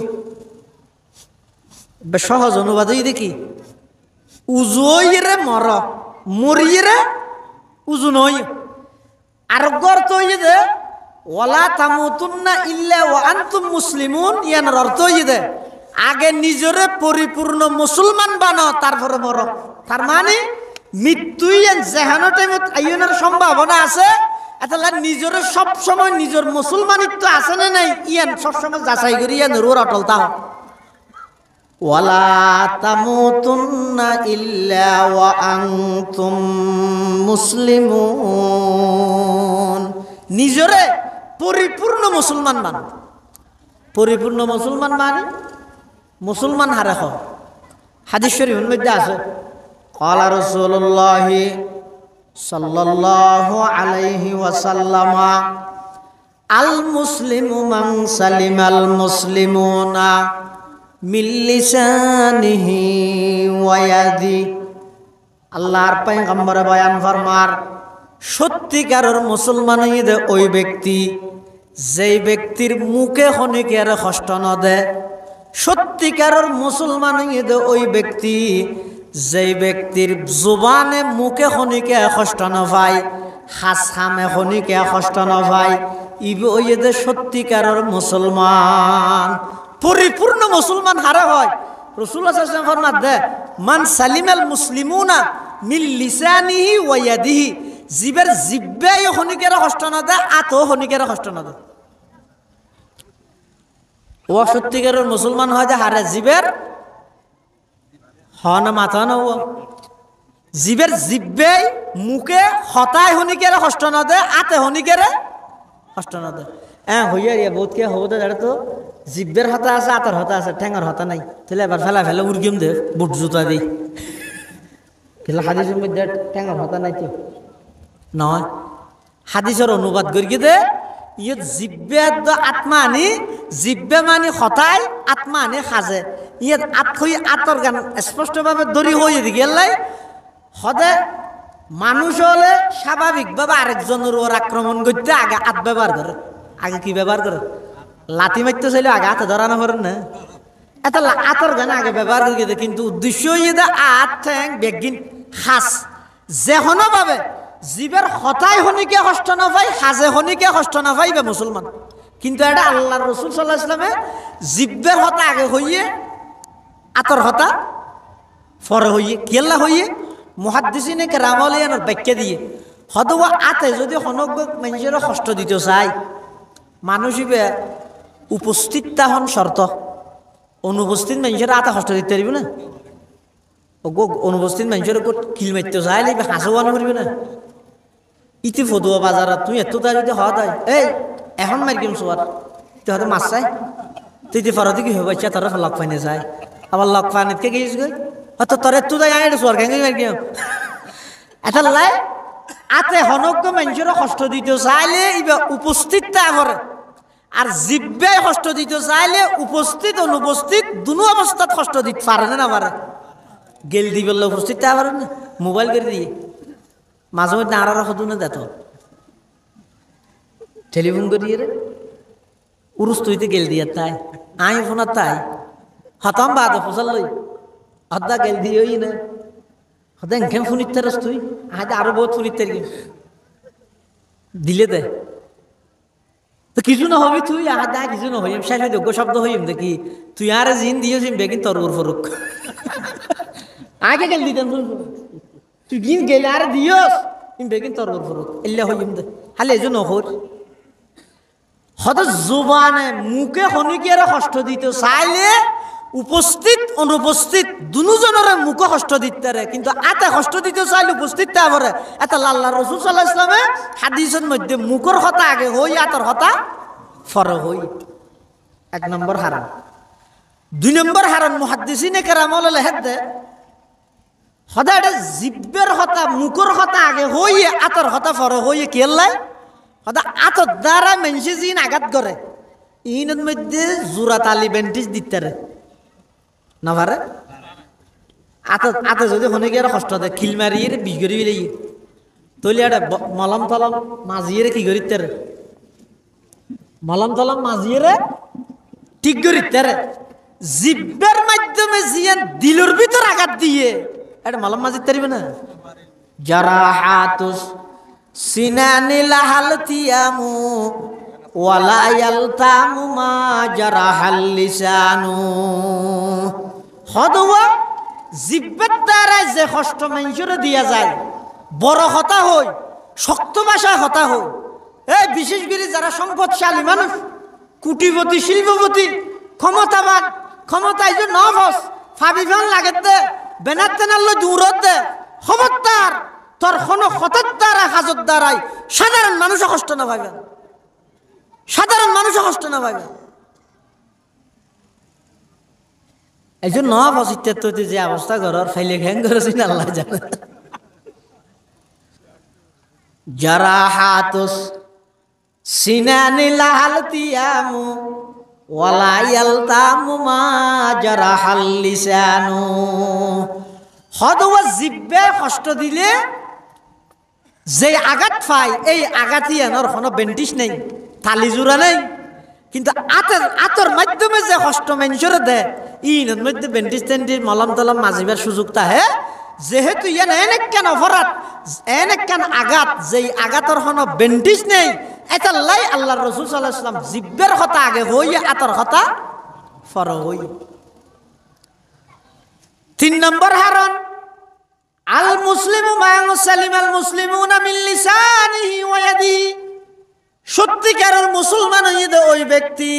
সহজ অনুবাদ হই দেখি উজুইরে মর মরিয়েরে উজু নই। আর অর্থ হই দে ওয়ালা তামুতুন্না ইল্লা ওয়া আনতুম মুসলিমুন, ইয়ার অর্থ হই দে আগে নিজরে পরিপূর্ণ মুসলমান বানো তারপরে মর। তার মানে মৃত্যুই যেহানো টাইমত আইনের সম্ভাবনা আছে, এতলা নিজরে সবসময় নিজের মুসলমানিত্ব আছে না নাই ইয়ান সবসময় যাচাই করি ইয়ান রুর অটল তাও। ওয়ালা তামুতুন্না ইল্লা ওয়া আনতুম মুসলিমুন, নিজরে পরিপূর্ণ মুসলমান মান, পরিপূর্ণ মুসলমান মানে মুসলমান হারে হয়। হাদিস শরীফের মধ্যে আছে ক্বালা রাসূলুল্লাহ সাল্লাল্লাহু আলাইহি ওয়াসাল্লাম আল মুসলিমু মান সালিমাল মুসলিমুনা মিন লিসানিহি ওয়া ইয়াদি, আল্লাহর পয়গম্বর বয়ান ফরমার সত্যিকারের মুসলমান হইতে ওই ব্যক্তি যেই ব্যক্তির মুখে খনিকের কষ্ট ন দেয়, সত্যিকারের মুসলমান হইতে ওই ব্যক্তি যেই ব্যক্তির জুবানে মুখে খনিকে কষ্ট ন পায়, হাসামে খনিকে কষ্ট ন পায়, ইবে ওইদে সত্যিকারের মুসলমান। পরিপূর্ণ মুসলমান হারে হয় রাসূলুল্লাহ সাল্লাল্লাহু আলাইহি ওয়াসাল্লাম ফরমাত দে মান সালিমাল মুসলিমুনা মিন লিসানিহি ওয়া ইয়াদিহি, জিবের জিব্বাই খনিকের কষ্ট না দেয়, আতো খনিকের কষ্ট না দেয়। ও সত্যিকারের মুসলমান হয় যে হারে জিবের হন মাথা না, ও জিবের জিব্বাই মুখে হতায় খনিকের কষ্ট না দেয়, আতে খনিকের কষ্ট না দেয়। হইয়া রিয়া বহুত কে হবো তো জানো তো জিব্বের হতা আছে, আতার হতা আছে, ঠ্যাঙর হতা নাই, তাহলে এবার ফেলা ফেলে উর্গিম দে বুট জুতা দিই, কিন্তু হাদিসের মধ্যে ঠ্যাঙর হতা নাই তো নয়। হাদিসের অনুবাদ করি দে ইয়ে জিব্বে আত্মা আনি, জিব্বে মানি হতায়, আত্মা আনি সাজে, ইয়ে আত হই আতর গান স্পষ্টভাবে দড়ি হয়ে দি গেলাই সদে মানুষ হলে স্বাভাবিকভাবে আরেকজনের ওর আক্রমণ করতে আগে আত ব্যবহার করে। আগে কি ব্যবহার করে? লাথি মারতে চাইলে আগে হাতে ধরানো করেন না, এত আতর গান আগে ব্যবহার করি, কিন্তু উদ্দেশ্য হয়ে আত ঠ্যাং বেগিন হাস যেখনো ভাবে জীবের হতায় হনিকে কষ্ট না পাই, হাজে হনিকে কষ্ট না পাইবে মুসলমান। কিন্তু এটা আল্লাহর রাসূল সাল্লাল্লাহু আলাইহি ওয়াসাল্লামে জিব্বের হতা আগে হইয়ে আতর হতা পরে হইয়ে কেল্লা হইয়ে মুহাদ্দিসিনে কেরাম আলিয়ানোর ব্যাখ্যা দিয়ে হদওয়া আতে যদি হনজ্ঞ মানুষেরও কষ্ট দিতে চাই, মানুষ উপস্থিত তাহন শর্ত, অনুপস্থিত মানুষের আতে কষ্ট দিতে পারবে না, অনুপস্থিত মানুষের কিল মারতে চাইলে হাসোয়ানো করবে না। ইতি ফদুয়া বাজার তুই এত তাই যদি হওয়া দেয় এই এখন মারিম সোয়ার তুই হয়তো মাছ চাই, তুই ফরদি কি হবে বাচ্চা তারা লক পাইনে চাই, আবার লক পানিতকে গিয়েছ গই অত তরে তু যাই আয় স্বর্গ এটা লাই আতে হনজ্ঞ মানুষের কষ্ট দিতে চাইলে ইবা উপস্থিত তা করে আর জিব্বে কষ্ট দিতে চাইলে উপস্থিত অনুপস্থিত দুনো অবস্থাত কষ্ট দিতে পারে না পারে গেল দি বললে উপস্থিত তা পারে না মোবাইল করে দিয়ে মাঝে মধ্যে আর সদু না দেত টেলিফোন করিয়ে রে উরুস তুইতে গেল দিয়ে তাই আই ফোনার তাই হতাম বাদ ফসল লই হদ্দা গেল দিয়েই না হদা এখান ফোনিতে রস তুই আরো বহুত ফোনিতে দিলে দে তো কিছু না হবি তুই আদা কিছু না হইম শেষ যোগ্য শব্দ হইম দেখি তুই আর জিন দিয়েছিস বেগিন তোর উর ফরুক আগে গেল দিতেন তুই গিন গেলে আর দিয়স বেগিন তোর উর ফরুক এলে হইম দে হালে এই জন্য হর হদ জুবানে মুখে হনিকের কষ্ট দিতে চাইলে উপস্থিত অনুপস্থিত দুজনের মুখে কষ্ট দিতে রে কিন্তু আতে কষ্ট দিতে চাইলে উপস্থিত তা পরে এটা আল্লাহ রাসূল সাল্লাল্লাহু আলাইহি ওয়াসাল্লামে হাদিসের মধ্যে মুখের কথা আগে হই আতর কথা পরে হই এক নম্বর হারাম দুই নম্বর হারাম মুহাদ্দিসিনে কেরামল লেখে হদা এটা জিব্বের কথা মুখের কথা আগে হই আতর কথা পরে হই কি আল্লাহ হদা আতর দ্বারা মানুষে জিন আঘাত করে ইনের মধ্যে জোড়া তালি বেন্টিস দিতে রে না পারে আতে যদি হনে গিয়ে কষ্ট দেয় খিল মারিয়ে বিষ করি বিলে তৈলি একটা মলম তলম মাঝিয়ে কি করিতে রে মলম তলম মাঝিয়ে ঠিক করিতে রে জিব্বের মাধ্যমে জিয়ান দিলুর ভিতর আঘাত দিয়ে এটা মলম মাঝিতে পারিবে না যারা হাতুস সিনানি লাহাল তিয়ামু ওয়ালা ইয়ালতামু মা জারাহাল লিসানু হদওয়া জিব্বের দ্বারা যে কষ্ট মানুষের দিয়া যায় বড় হতা হই শক্ত ভাষা হতা হই এই বিশেষ করে যারা সম্পদশালী মানুষ কোটিপতি শিল্পপতি ক্ষমতাবান ক্ষমতায় যে নফস ফাবিফান লাগেতে বেনার তেনাল্লো দূরত দে খবরদার তোর কোনো হতার দ্বারা হাজত দ্বারাই সাধারণ মানুষও কষ্ট না পাবে সাধারণ মানুষও কষ্ট না পাবে এই জন্য নফসিত্যাত্ততে যে অবস্থা ঘরের ফাইলে ঘ্যাং করেছেন আল্লাহ জানে যারা হাতুস সিনানি লাহাল তিয়ামু ওয়ালা ইয়ালতামু মা জারাহাল লিসানু হদওয়া জিব্বে কষ্ট দিলে যে আঘাত পায় এই আঘাতই আনার কোনো বেন্টিস নেই থালি জোড়া নেই কিন্তু আতর মাধ্যমে যে কষ্ট মানুষের দেয় ইনের মধ্যে বেন্টিস টেন্টিস মলম তলম মাজিবার সুযোগ তাহে যেহেতু ইয়ান এনে কেন অপরাধ এনে কেন আঘাত যেই আঘাতর কোনো বেন্টিস নেই এটা লাই আল্লাহ রাসূল সাল্লাল্লাহু আলাইহি ওয়াসাল্লাম জিব্বের কথা আগে হই আতর কথা ফর হই তিন নম্বর হারন আল মুসলিমু মান সালিমাল মুসলিমুনা মিন লিসানিহি ওয়া ইয়াদিহি সত্যিকারের মুসলমান হইতে ওই ব্যক্তি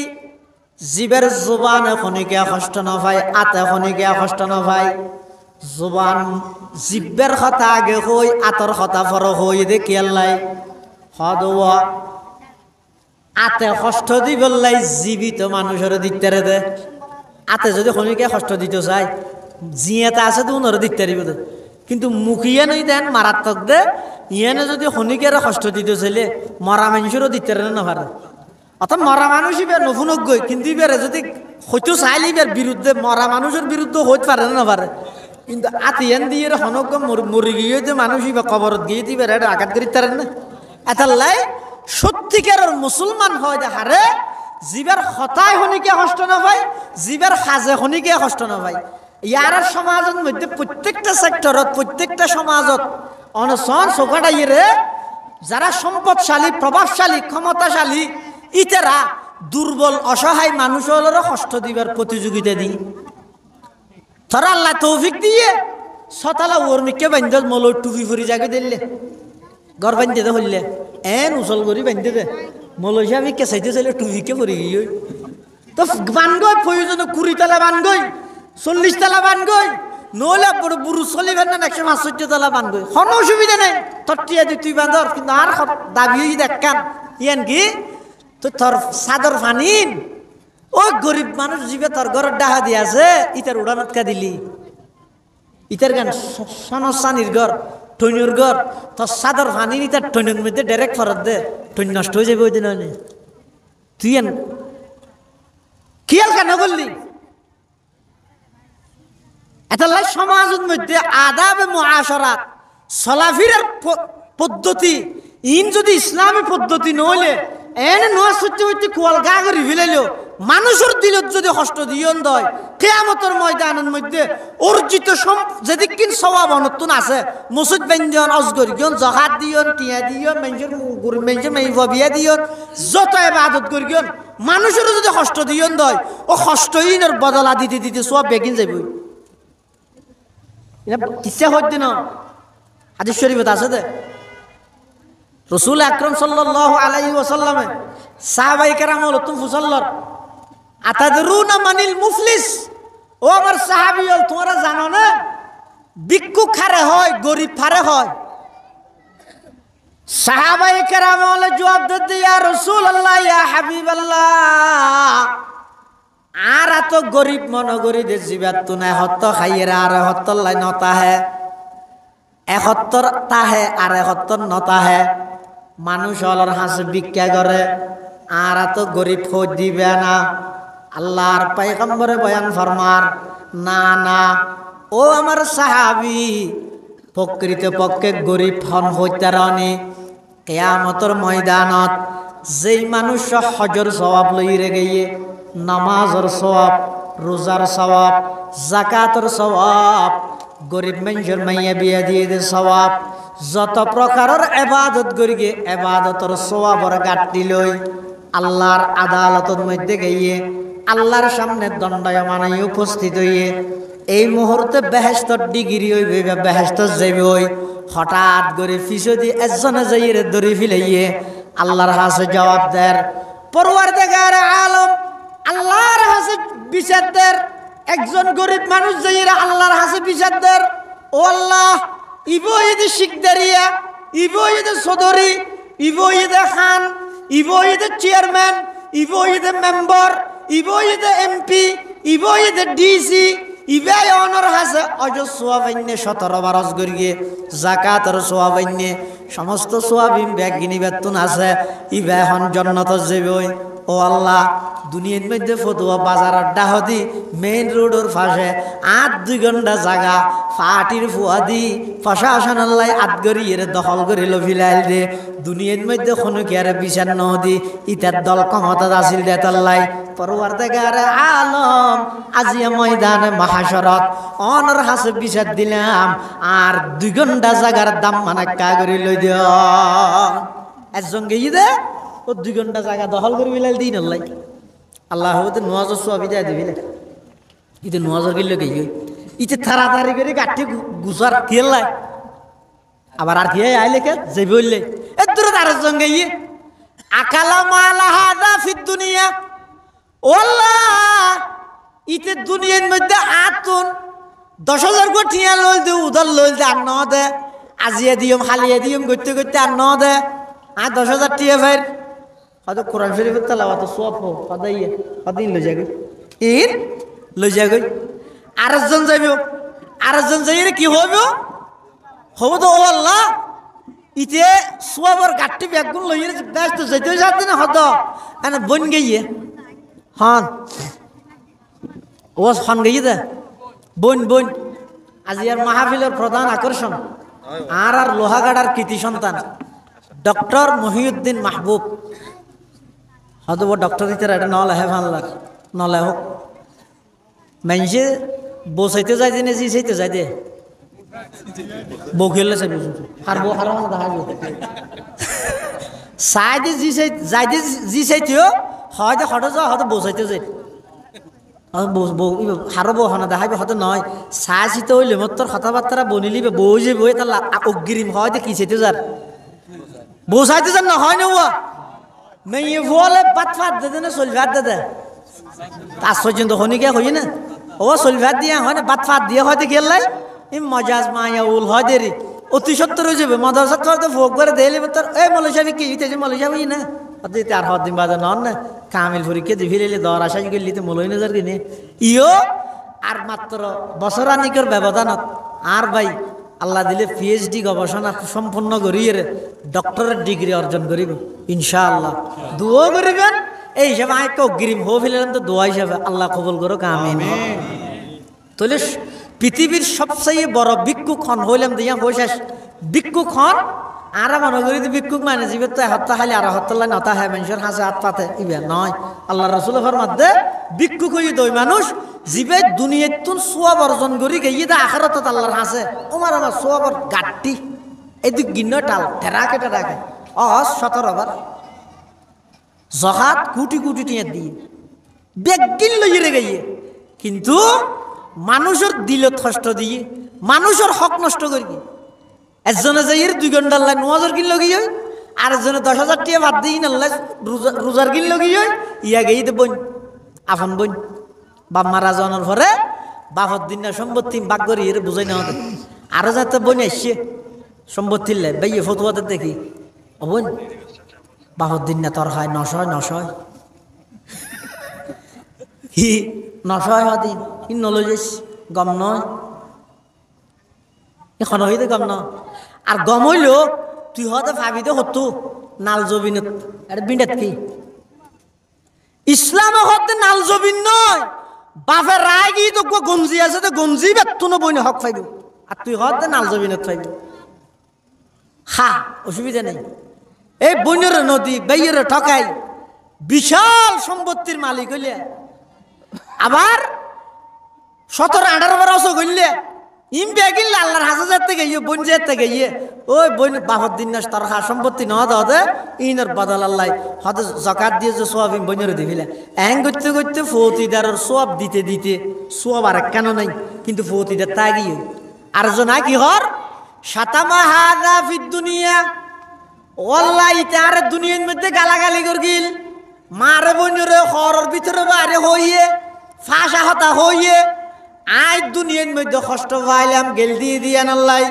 জিবের জবানে খনিকে কষ্ট না পায় আতে খনিকে কষ্ট না পায় জবান জিব্বের কথা আগে হই আতর কথা পর হই দেখি আল্লাহ হদওয়া আতে কষ্ট দিবল্লাই জীবিত মানুষের দিতে রে দে আতে যদি খনিকে কষ্ট দিতে চায় জিয়াতে আছে তো উনার দিতে পারিব কিন্তু মুখিয়ে নই দেন মারাত্মক দে ইয়ানে যদি খনিকের কষ্ট দিতে চাইলে মরা মানুষেরও দিতে না পারে অর্থাৎ মরা মানুষ ইবার নফুনজ্ঞই কিন্তু ইবারে যদি হয়তো চাইলে ইবার বিরুদ্ধে মরা মানুষের বিরুদ্ধে হইতে পারে না পারে কিন্তু আতিয়ান দিয়ে হনজ্ঞ মরি গিয়ে যে মানুষ ইবার কবরত গিয়ে দিবার এটা আঘাত করিতে পারেন না এটার লাই সত্যিকারের মুসলমান হয় দেখারে জীবের হতায় খনিকে কষ্ট না পায় জীবের সাজে খনিকে কষ্ট না পায় ইয়ার সমাজের মধ্যে প্রত্যেকটা সেক্টরত প্রত্যেকটা সমাজত অনশন চোখাটাইরে যারা সম্পদশালী প্রভাবশালী ক্ষমতাশালী ইতেরা দুর্বল অসহায় মানুষেরও কষ্ট দিবার প্রতিযোগিতা দি তারা আল্লাহ তৌফিক দিয়ে সতালা ওর্মিককে বান্ধব মলো টুপি ফুরি জাগে দিলে ঘর বান্ধে দে হইলে এন উচল করি বান্ধে দে মলই সাহেব কেঁচাইতে চাইলে টুপিকে ফুরি গিয়ে তো বানগই প্রয়োজনে 20 তলা বানগই 40 তলা বানগই নহলে বড় বুড়ো চলিবেন না 165 তলা বানগই কোনো অসুবিধা নেই তটিয়া দি তুই বান্ধর কিন্তু আর দাবি দেখান ইয়ান কি তো তোর সাদর ফানিন ও গরিব মানুষ জীবে তোর ঘরের ডাহা দিয়াছে ইতার উড়ানতকা দিলি ইতার গান সনসানির ঘর টৈনুর ঘর তো সাদর ফানি ইতার টৈনুর মধ্যে ডাইরেক্ট ফরত দে টৈন নষ্ট হয়ে যাবে ওই দিন হয়নি তুই এন খেয়াল কেন করলি এটালাই সমাজের মধ্যে আদাব মুআশারাত চলাফেরার পদ্ধতি ইন যদি ইসলামী পদ্ধতি নহলে এনে নোয়া সত্যি হইতে কোয়াল গা করে ফেলাইল মানুষের দিলত যদি কষ্ট দিয়ন দয় কিয়ামতের ময়দানের মধ্যে অর্জিত যেদিকিন সওয়াব অনতুন আছে মসজিদ বেঞ্জন অজগর গিয়ন জাকাত দিয়ন টিয়া দিয়ন মেঞ্জর মেইবিয়া দিয়ন যত ইবাদত করি গিয়ন মানুষের যদি কষ্ট দিয়ন দয় ও কষ্টহীনের বদলা দিতে দিতে সব বেগিন যাইব এটা কিসে হইতে না হাদিস শরীফত আছে দে রাসূল আকরাম সাল্লাল্লাহু আলাইহি ওয়াসাল্লামে সাহাবায়ে কেরাম হলো তুমি ফুসাল্লার আতাদরুনা মানিল মুফলিস ও আমার সাহাবীল তোমরা জানো না ভিক্ষুক খারে হয় গরিব ফারে হয় সাহাবায়ে কেরাম হলো জবাব দিতে ইয়া রাসূলুল্লাহ ইয়া হাবিবাল্লাহ আর এত গরিব মনগরি দে জিবাত তো নাই হত্ত খাইয়েরা আর হত্তর লাই নতা হে এহত্তর তাহে আর এহত্তর নতা হে মানুষ হলর হাসে ভিক্ষা করে আর এত গরিব খোঁজ দিবে না আল্লাহর পয়গম্বরে বয়ান ফরমার না না ও আমার সাহাবী প্রকৃত পক্ষে গরিব হন হইতে রানি কিয়ামতের ময়দানত যেই মানুষ হজর সওয়াব লইরে গিয়ে নামাজের সওয়াব রোজার সওয়াব যাকাতের সওয়াব গরিব মানুষের মাইয়া বিয়া দিয়ে দে সওয়াব যত প্রকারের ইবাদত করিগে ইবাদতের সওয়াবর গাঁটটি লই আল্লাহর আদালতের মধ্যে গিয়ে আল্লাহর সামনে দণ্ডায়মানে উপস্থিত হইয়ে এই মুহূর্তে বেহেশতর ডিগ্রি হইবে বা বেহেশতর যাইবে হই হঠাৎ করে ফিসদি একজনে যাইয়ে ধরে ফেলাইয়ে আল্লাহর কাছে জবাব দেয় পরওয়ারদিগার আলম আল্লাহর কাছে বিচার দেয় একজন গরিব মানুষ যাইয়ে আল্লাহর কাছে বিচার দেয় ও আল্লাহ ইবো ইদে শিকদারিয়া ইবো ইদে সদরি ইবো ইদে খান ইবো ইদে চেয়ারম্যান ইবো ইদে মেম্বার ইবো ইদে এমপি ইবো ইদে ডিসি ইবাই অনর হাসে অজ সোয়াবাইন্যে 17 বারস গরিয়ে যাকাতের সোয়াবাইন্যে সমস্ত সোয়াবিন ব্যাগ গিনি বেতন আছে ইবাই হন জান্নাত যাবে ও আল্লাহ দুনিয়ার মধ্যে ফতুয়া বাজার আড্ডা হদি মেইন রোডের পাশে 8-2 ঘন্টা জায়গা ফাটির ফুয়াদি প্রশাসন আল্লাহ আদগরিয়ে দখল করিল ফিলাইল দে দুনিয়ার মধ্যে কোনো কি আর বিচার নহদি ইতার দল ক্ষমতা আসিল দে তাল্লাই পরওয়ারদিগার আলম আজিয়া ময়দানে মাহাশরত অনর হাসে বিচার দিলাম আর 2 ঘন্টা জায়গার দাম মানে কা করি লই দিও একজন গিয়ে দে ও 2 ঘন্টা জায়গা দখল করে ফিলাইল দিন আল্লাহ আল্লাহ হতে নওয়াজর সোয়াবি দেয় দিবি না ইতে নওয়াজর গিয়ে গিয়ে ইতে তাড়াতাড়ি করে গাঠি গুছার খেলাই আবার আর খেয়ে আইলে কে যে বললে এ দূরে তার সঙ্গে ইয়ে আকালা মালা হাদা ফিদ দুনিয়া ও আল্লাহ ইতে দুনিয়ার মধ্যে আতুন 10,000 কোটি টিয়া লইল দে উদার লইল দে আর ন দে আজিয়া দিয়ম হালিয়া দিয়ম করতে করতে আর ন দে আর 10,000 টিয়া ভাই হয়তো কোরআন শরীফের তেলাওয়াত সওয়াব হো কদাইয়া কদিন লই যাবে ইন লই যাবে আরেকজন যাইব আরেকজন যাইরে কি হবে হবে তো ও আল্লাহ ইতে সওয়াবের গাট্টি ব্যাগুন লইরে ব্যস্ত যাইতে যাতে না হতো এনে বন গইয়ে হন ও হন গইয়ে দে বন বন আজিয়ার মাহফিলের প্রধান আকর্ষণ আর লোহাগাড়ার কৃতি সন্তান ডক্টর মহিউদ্দিন মাহবুব হয়তো ডক্টর ইতার এটা নলে হে ভাল্লার নলে হোক মানুষে বসাইতে যাই দিনে জি সাইতে যাই দে বউ খেললে চাই আর বউ আর দেখা চাই দিয়ে জি সাই যাই দিয়ে জি চাইতেও হয়তো হঠাৎ যাওয়া হয়তো বসাইতে যাই বউ হারো বউ হনা দেখাবে হয়তো নয় চাই চিতে হইলে মোর তোর কথাবার্তা বনিলিবে বউ যে বই তার অগ্রিম হয়তো কি চাইতে যার বউ চাইতে যার না হয় না মেয়ে বলে বাত ফাত দে না চলভাত দে তার পর্যন্ত হনি কে হই না ও চলভাত দিয়া হয় না বাত ফাত দিয়ে হয়তো গেলাই ই মজাজ মায়া উল হয় দেরি অতি সত্তর হয়ে যাবে মাদ্রাসা তো ভোগ করে দেলি তোর এই মলসাবি কি হইতেছে মলসাবি না দিতে আর হদিন বাজার নন না কামিল পরীক্ষা দি ফিরে দর আসা গেলি তো মলই নজর কিনে ইও আর মাত্র বছরানিকর ব্যবধানত আর ভাই আল্লাহ দিলে পিএইচডি গবেষণা সম্পন্ন করিয়ে ডক্টরেট ডিগ্রি অর্জন করিব ইনশাআল্লাহ। দোয়া করিবেন এই হিসাবে আমি একটা অগ্রিম হো ফেলেন তো দোয়া হিসাবে আল্লাহ কবুল করুক আমিন। তাহলে পৃথিবীর সবচেয়ে বড় ভিক্ষুক খন হইলাম দিয়া হইসাস ভিক্ষুক খন আর মনে করি ভিক্ষুক মানে জীবের তো হত্যা খালি আর হত্যা নতা হয় মানুষের হাসে হাত পাতে ইবে নয়। আল্লাহ রসুলের মধ্যে ভিক্ষুক হই দই মানুষ জীবে দুনিয়াতুন সোয়াব অর্জন করি গিয়ে দা আখারত আল্লাহর হাসে ওমার আমার সোয়াবর গাট্টি এদিক গিন্ন টাল টেরাকে 17 বার জহাত কোটি কোটি টিয়া দিয়ে বেগিন লইয়ে গিয়ে কিন্তু মানুষের দিলত কষ্ট দিয়ে মানুষের হক নষ্ট করি একজনে যাই 2 ঘন্টার লাই 9,000 কিন লগি হয় আর একজনে 10,000 টিয়া বাদ দিই নাল্লাই রোজার কিন লগি হয় ইয়া গেই দে বোন আপন বোন বাপ মারা জনের পরে বাপর দিন না সম্পত্তি বাক করি এর বুঝাই না আরো যাতে বোন আসছে সম্পত্তির লাই ভাই ফতুয়াতে দেখি ও বোন বাপর দিন না তোর হয় 900 কি 900 হদিন কি নলো যাইস গম নয় এখন হইতে গম ন আর গম হইল তুই হতে ভাবিতে হতো নাল জবিনত আর বিন্ডাত কি ইসলাম হতে নাল জবিন নয় বাপের রায় গিয়ে তো গঞ্জি আছে তো গঞ্জি বেতন বইনে হক পাইব আর তুই হতে নাল জবিনত পাইব হা অসুবিধা নেই। এই বইনের নদী বেয়ের ঠকাই বিশাল সম্পত্তির মালিক হইলে আবার 17-18 বছর হইলে ইম বেগিল আল্লাহর হাজার থেকে গিয়ে বোন যেতে গিয়ে ওই বোন বাপর দিন তার সম্পত্তি ন দে ইনের বদল আল্লাহ হতে জকাত দিয়ে যে সোয়াব ইম বইনের দিবিলে এং করতে করতে ফৌতিদারের সোয়াব দিতে দিতে সোয়াব আর কেন নাই কিন্তু ফৌতিদার তা গিয়ে আর জনা কি হর সাতামা হাদা ফিদ দুনিয়া ওয়াল্লাহি তার দুনিয়ার মধ্যে গালাগালি করগিল মারে বইনের হরর ভিতরে বাইরে হইয়ে ফাঁসা হতা হইয়ে আই দুনিয়ার মধ্যে কষ্ট পাইলাম গেল দিয়ে দিয়া নাল্লাই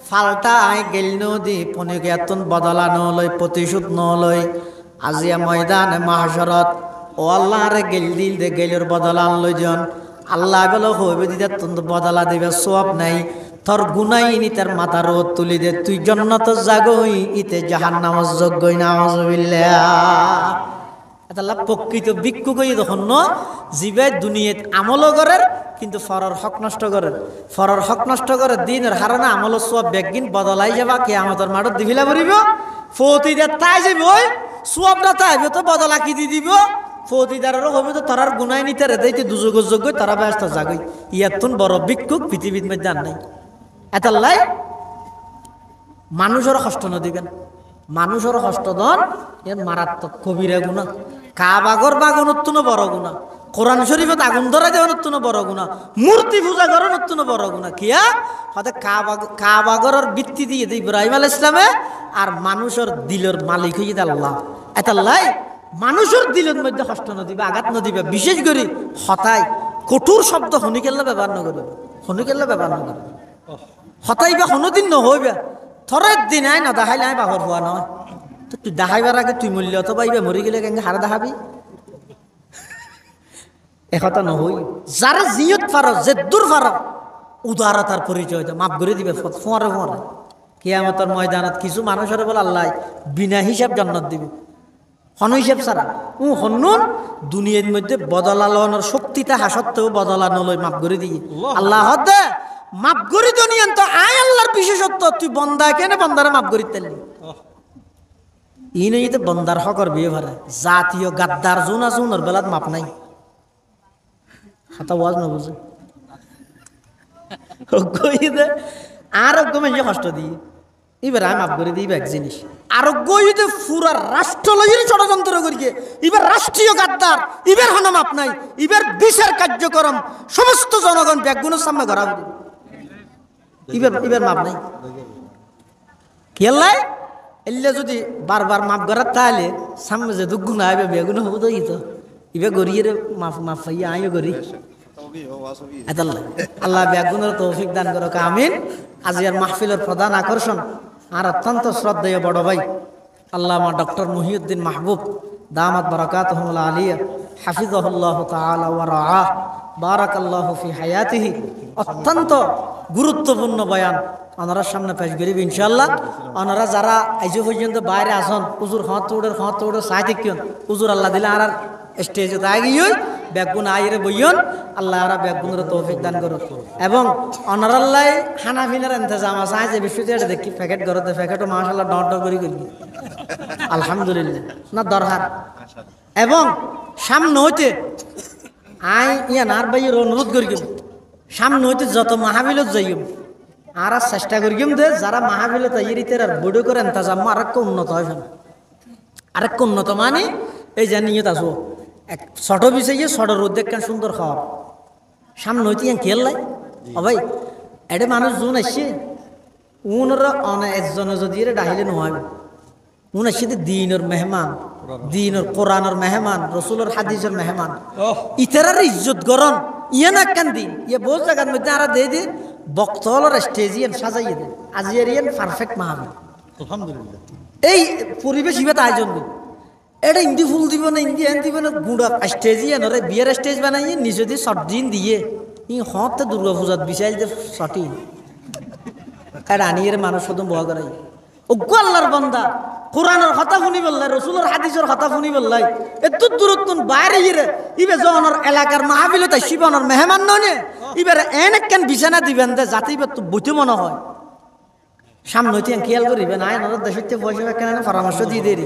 ফালতা আই গেল নদী পনে এতন বদলা নলয় প্রতিশোধ নলয় আজিয়া ময়দানে মাহশরত ও আল্লাহ রে গেল দিল দে গেলের বদলা আনলই জন আল্লাহ বলো হইবে দিদা তন্ত বদলা দিবে সব নাই তোর গুনাই নি তার মাথা রোদ তুলি দে তুই জান্নাত জাগই ইতে জাহান্নামে যোগ্যই নাউযুবিল্লাহ। এটা প্রকৃত ভিক্ষুক হই তখন জীবে দুনিয়াত আমল করেন কিন্তু ফরর হক নষ্ট করেন ফরর হক নষ্ট করে দিনের হারানা আমল সব বেগিন বদলাই যাবা কে আমাদের মাঠত দিবিলা পড়িব ফৌতিদার তাই যাব সব না তাই তো বদলা কি দি দিব ফৌতিদারেরও হবে তো তারার গুনাই নিতে রে দিতে দুযোগের যোগ্য তারা ব্যস্ত জাগই ইয়াতুন বড় ভিক্ষুক পৃথিবীর মধ্যে আর নাই। এতাল্লাই মানুষের কষ্ট ন দিবেন মানুষের কষ্ট দন এর মারাত্মক কবিরা গুণা কাবাগর বাগুন বড় গুণা কোরআন শরীফত আগুন ধরা দেওয়া নতুন বড় গুণা মূর্তি পূজা করা নতুন বড় গুণা কিয়া হতে কাবাগরের ভিত্তি দিয়ে ইব্রাহিম আলাইহিস সালামে আর মানুষের দিলের মালিক হয়ে আল্লাহ। এতাল্লাই মানুষের দিলের মধ্যে কষ্ট ন দিবে আঘাত ন দিবে বিশেষ করে হতাই কঠোর শব্দ হনিকেল্লা ব্যবহার ন করবে হনিকেল্লা ব্যবহার ন করবে হতাই বা কোনোদিন নহইবে থরের দিন আয় না দেখাইলে আয় বাহর হওয়া নয় তো তুই দেখাইবার আগে তুই মূল্য অথবা ইবে মরি গেলে কেন হারা দেখাবি একথা নহই যারা জিয়ত ফার জেদ্দুর ফার উদারতার পরিচয় মাফ করে দিবে ফোঁয়ারে ফোঁয়ারে কিয়ামতের ময়দানত কিছু মানুষের বলে আল্লাহ বিনা হিসাব জান্নাত দিবে হন হিসাব ছাড়া হন্নুন দুনিয়ার মধ্যে বদলানোর শক্তি তাহা সত্ত্বেও বদলা নলয় মাফ করে দিয়ে আল্লাহ হতে মাফ করি দুনিয়ান তো আয় আল্লাহর বিশেষত্ব তুই বন্দা কেন বন্দারে মাফ করি তেলি ই নই তো বন্দার হকর বিয়ে ভরে জাতীয় গাদ্দার জোন আছে ওনার বেলাত মাপ নাই হাতা ওয়াজ না বুঝে আরোগ্য মেয়ে কষ্ট দিয়ে এবার আমি মাফ করে দিই এক জিনিস আরোগ্য পুরা রাষ্ট্র লইয়ের ষড়যন্ত্র করিয়ে এবার রাষ্ট্রীয় গাদ্দার এবার হন মাপ নাই এবার বিচার কার্যক্রম সমস্ত জনগণ ব্যাগগুলোর সামনে গড়া এবার মাপ নাই খেয়াল এলে যদি বারবার মাপ করার তাহলে সামনে যে দুগুণ আইবে বেগুন হবো তো তো ইবে গড়িয়ে মাফ মাফ পাইয়া আইও গড়ি আল্লাহ বেগুনের তৌফিক দান করো আমিন। আজিয়ার মাহফিলের প্রধান আকর্ষণ আর অত্যন্ত শ্রদ্ধেয় বড় ভাই আল্লামা ডক্টর মহিউদ্দিন মাহবুব দামাত বারাকাতুহুল আলিয়া হাফিজাহুল্লাহ তাআলা ওয়া রাআহ বারাকাল্লাহু ফি হায়াতিহি। অত্যন্ত গুরুত্বপূর্ণ বয়ান ওনার সামনে পেশ করিব ইনশাআল্লাহ। ওনারা যারা আজ পর্যন্ত বাইরে আসন হুজুর হত উড়ে চাই থাকিন হুজুর আল্লাহ দিলে আর স্টেজে তাগিয়ে বেগুন আইরে বইয়ন আল্লাহ আর বেগুনের তৌফিক দান করুন। এবং অনারাল্লাই খানাপিনার ইন্তজাম আছে আজ বিশ্বতে এটা দেখি প্যাকেট করতে প্যাকেটও মাশাআল্লাহ ডট করে করি আলহামদুলিল্লাহ না দরকার। এবং সামনে হইতে আই ইয়ান আর ভাইয়ের অনুরোধ করি সামনে হইতে যত মাহফিলত যাইম আর চেষ্টা করিম যে যারা মাহফিলত ইরিতের আর বড় করে ইন্তজাম আরেকটা উন্নত হয় আরেকটা উন্নত মানে এই যে নিয়ত আসো এক ছোট বিষয় ছোট রোদ দেখেন সুন্দর খাওয়ার সামনে হইতে খেল লাই ও ভাই এটা মানুষ জোন আসছে উনরা একজনে যদি এটা ডাহিলে নহয় উন আসছে দিনের মেহমান দিনের কোরআনের মেহমান রসুলের হাদিসের মেহমান ইতারার ইজ্জত গরণ ইয়ে না কেন দিন ইয়ে বহু জায়গার মধ্যে আর দিয়ে দিন বক্তলের স্টেজিয়ান সাজাইয়ে দেন আজিয়ারিয়ান পারফেক্ট মাহফিল আলহামদুলিল্লাহ। এই পরিবেশ ইবাত আয়োজন দিন এটা ইন্দি ফুল দিব না ইন্দি এন দিব না গুঁড়া স্টেজিয়ান ওরে বিয়ের স্টেজ বানাইয়ে নিজে দিয়ে শর্ট দিন দিয়ে ই হতে দুর্গা পূজাত বিচাইল যে শটি রানিয়ের মানুষ শুধু বয়া করাই অজ্ঞ আল্লাহর বন্দা কোরআনের কথা শুনি বললাই রসুলের হাদিসের কথা শুনি বললাই এত দূরত্ব বাইরে গিয়ে ইবে জনের এলাকার মাহফিলে তাই শিবনের মেহমান নয় ইবার এনে কেন বিছানা দিবেন দে যাতে ইবার তো বইতে মনে হয় সামনে হইতে খেয়াল করিবেন আয় নর দেশে পয়সা কেন পরামর্শ দিয়ে দেরি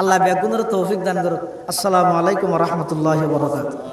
আল্লাহ বেগুনের তৌফিক দান করুক। আসসালামু আলাইকুম ওয়া রাহমাতুল্লাহি ওয়া বারাকাতুহু।